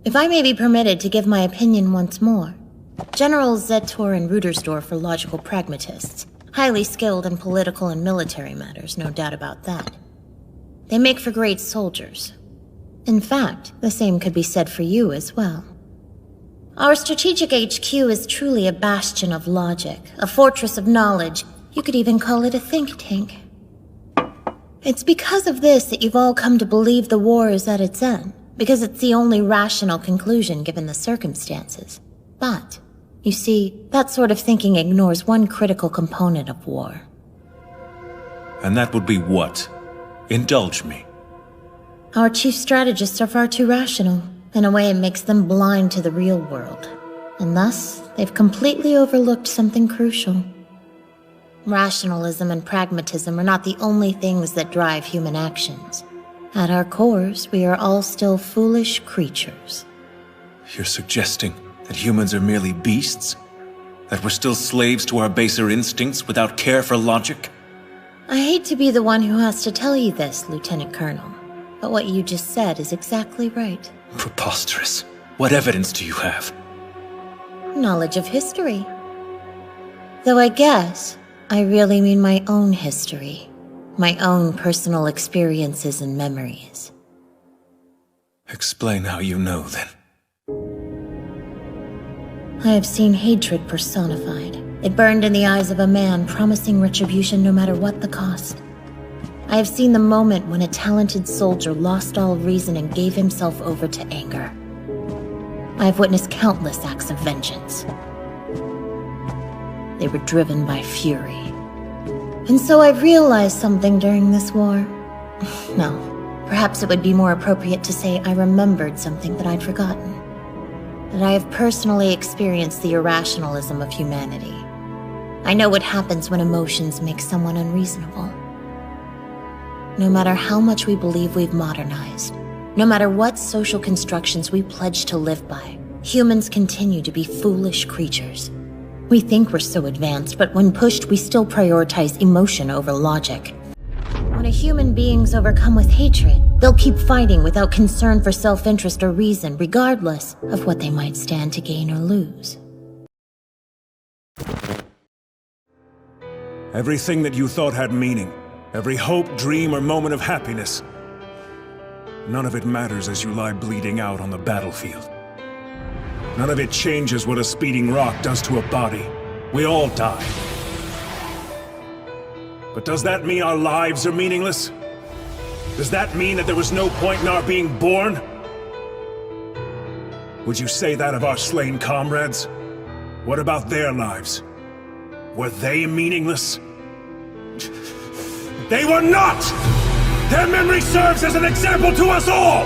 If I may be permitted to give my opinion once more, Generals Zetor and Rudersdorf are logical pragmatists, highly skilled in political and military matters, no doubt about that. They make for great soldiers. In fact, the same could be said for you as well. Our strategic HQ is truly a bastion of logic, a fortress of knowledge. You could even call it a think tank. It's because of this that you've all come to believe the war is at its end, because it's the only rational conclusion given the circumstances. But, you see, that sort of thinking ignores one critical component of war. And that would be what? Indulge me. Our chief strategists are far too rational. In a way, it makes them blind to the real world. And thus, they've completely overlooked something crucial. Rationalism and pragmatism are not the only things that drive human actions. At our cores, we are all still foolish creatures. You're suggesting that humans are merely beasts? That we're still slaves to our baser instincts without care for logic? I hate to be the one who has to tell you this, Lieutenant Colonel, but what you just said is exactly right. Preposterous. What evidence do you have? Knowledge of history. Though I guess I really mean my own history. My own personal experiences and memories. Explain how you know, then. I have seen hatred personified. It burned in the eyes of a man, promising retribution no matter what the cost. I have seen the moment when a talented soldier lost all reason and gave himself over to anger. I have witnessed countless acts of vengeance. They were driven by fury. And so I've realized something during this war. No, perhaps it would be more appropriate to say I remembered something that I'd forgotten. That I have personally experienced the irrationalism of humanity. I know what happens when emotions make someone unreasonable. No matter how much we believe we've modernized, no matter what social constructions we pledge to live by, humans continue to be foolish creatures. We think we're so advanced, but when pushed, we still prioritize emotion over logic. When a human being's overcome with hatred, they'll keep fighting without concern for self-interest or reason, regardless of what they might stand to gain or lose. Everything that you thought had meaning, every hope, dream, or moment of happiness, none of it matters as you lie bleeding out on the battlefield. None of it changes what a speeding rock does to a body. We all die. But does that mean our lives are meaningless? Does that mean that there was no point in our being born? Would you say that of our slain comrades? What about their lives? Were they meaningless? They were not! Their memory serves as an example to us all!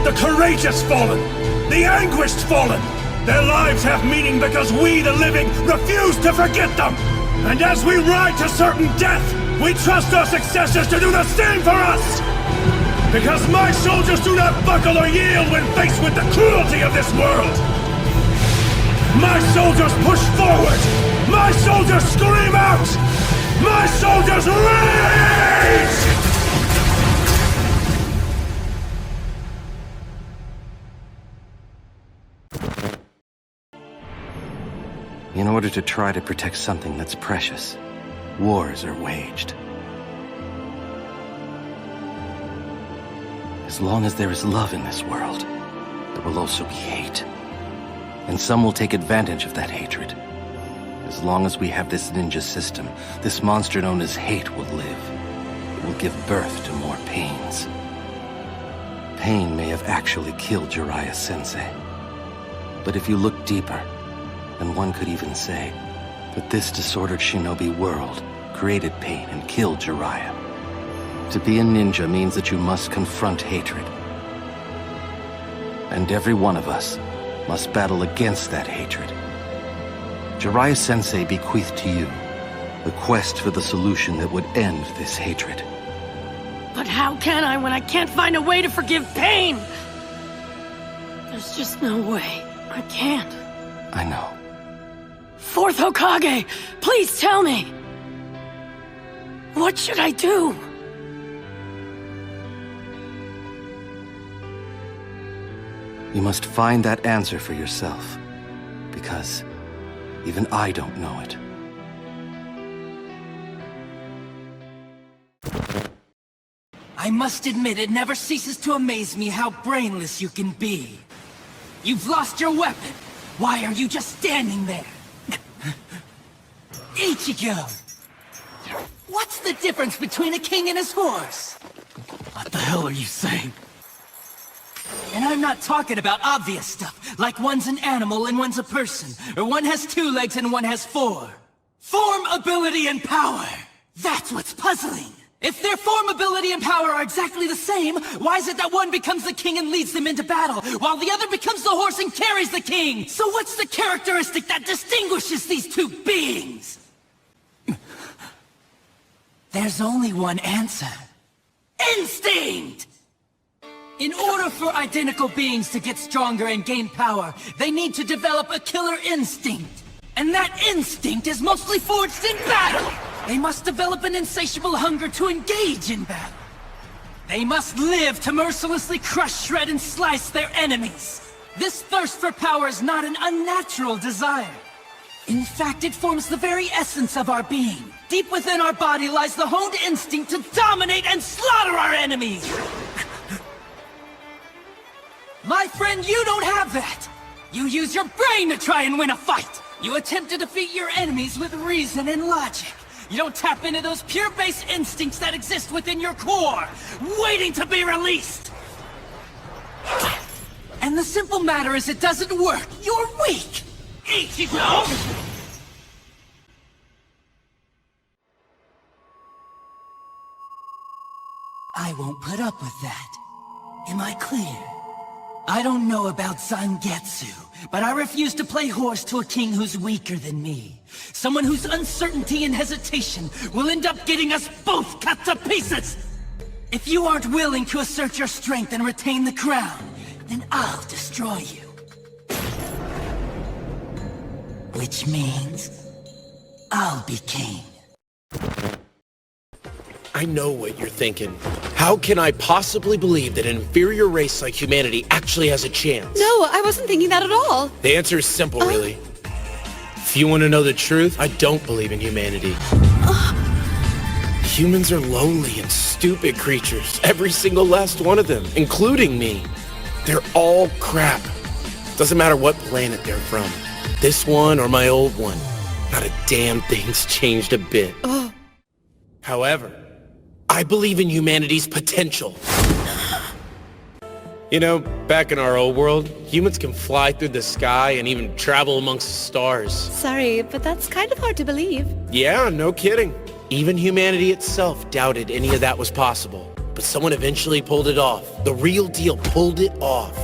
The courageous fallen, the anguished fallen, their lives have meaning because we, the living, refuse to forget them! And as we ride to certain death, we trust our successors to do the same for us! Because my soldiers do not buckle or yield when faced with the cruelty of this world! My soldiers push forward! My soldiers scream out! My soldiers rage! In order to try to protect something that's precious, wars are waged. As long as there is love in this world, there will also be hate. And some will take advantage of that hatred. As long as we have this ninja system, this monster known as hate will live. It will give birth to more pains. Pain may have actually killed Jiraiya-sensei. But if you look deeper, then one could even say that this disordered shinobi world created pain and killed Jiraiya. To be a ninja means that you must confront hatred. And every one of us must battle against that hatred. Jiraiya-sensei bequeathed to you the quest for the solution that would end this hatred. But how can I when I can't find a way to forgive pain? There's just no way. I can't. I know. Fourth Hokage, please tell me! What should I do? You must find that answer for yourself, because even I don't know it. I must admit, it never ceases to amaze me how brainless you can be. You've lost your weapon. Why are you just standing there? Ichigo! What's the difference between a king and his horse? What the hell are you saying? And I'm not talking about obvious stuff, like one's an animal and one's a person, or one has 2 legs and one has 4. Form, ability, and power! That's what's puzzling! If their form, ability, and power are exactly the same, why is it that one becomes the king and leads them into battle, while the other becomes the horse and carries the king? So what's the characteristic that distinguishes these 2 beings? There's only one answer. Instinct! In order for identical beings to get stronger and gain power, they need to develop a killer instinct. And that instinct is mostly forged in battle! They must develop an insatiable hunger to engage in battle. They must live to mercilessly crush, shred, and slice their enemies. This thirst for power is not an unnatural desire. In fact, it forms the very essence of our being. Deep within our body lies the honed instinct to dominate and slaughter our enemies! My friend, you don't have that! You use your brain to try and win a fight! You attempt to defeat your enemies with reason and logic. You don't tap into those pure base instincts that exist within your core, waiting to be released! And the simple matter is it doesn't work. You're weak! Ichigo! I won't put up with that. Am I clear? I don't know about Zangetsu, but I refuse to play horse to a king who's weaker than me. Someone whose uncertainty and hesitation will end up getting us both cut to pieces! If you aren't willing to assert your strength and retain the crown, then I'll destroy you. Which means, I'll be king. I know what you're thinking. How can I possibly believe that an inferior race like humanity actually has a chance? No, I wasn't thinking that at all. The answer is simple, really. If you want to know the truth, I don't believe in humanity. Humans are lonely and stupid creatures. Every single last one of them, including me. They're all crap. Doesn't matter what planet they're from. This one or my old one. Not a damn thing's changed a bit. However, I believe in humanity's potential. You know, back in our old world, humans can fly through the sky and even travel amongst the stars. Sorry, but that's kind of hard to believe. Yeah, no kidding. Even humanity itself doubted any of that was possible. But someone eventually pulled it off. The real deal pulled it off.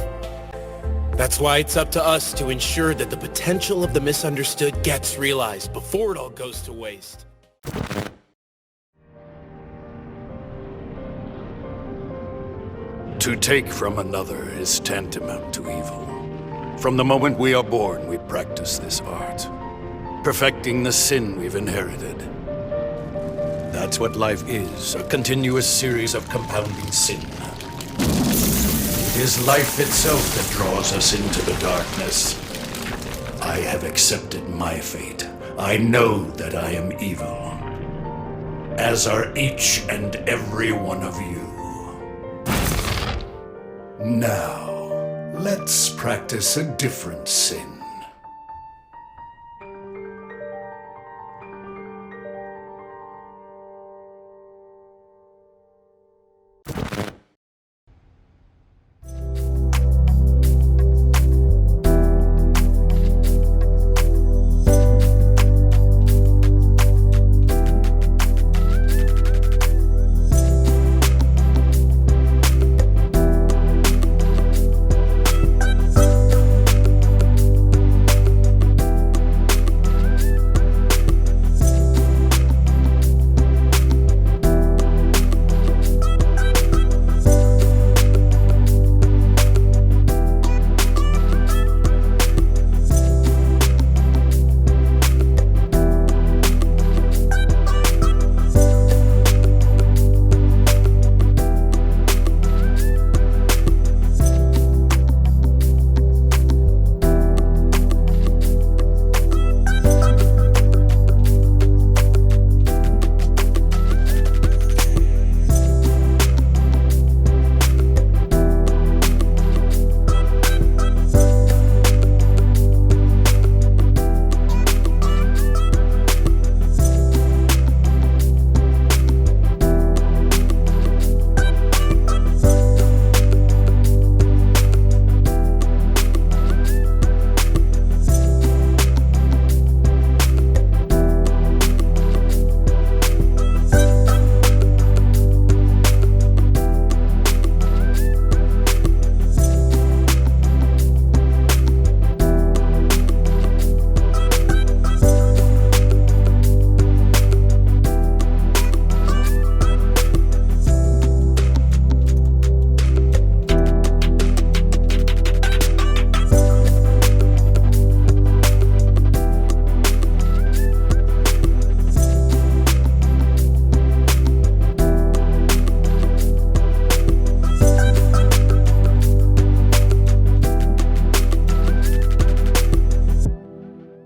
That's why it's up to us to ensure that the potential of the misunderstood gets realized before it all goes to waste. To take from another is tantamount to evil. From the moment we are born, we practice this art, perfecting the sin we've inherited. That's what life is, a continuous series of compounding sin. It is life itself that draws us into the darkness. I have accepted my fate. I know that I am evil, as are each and every one of you. Now, let's practice a different sin.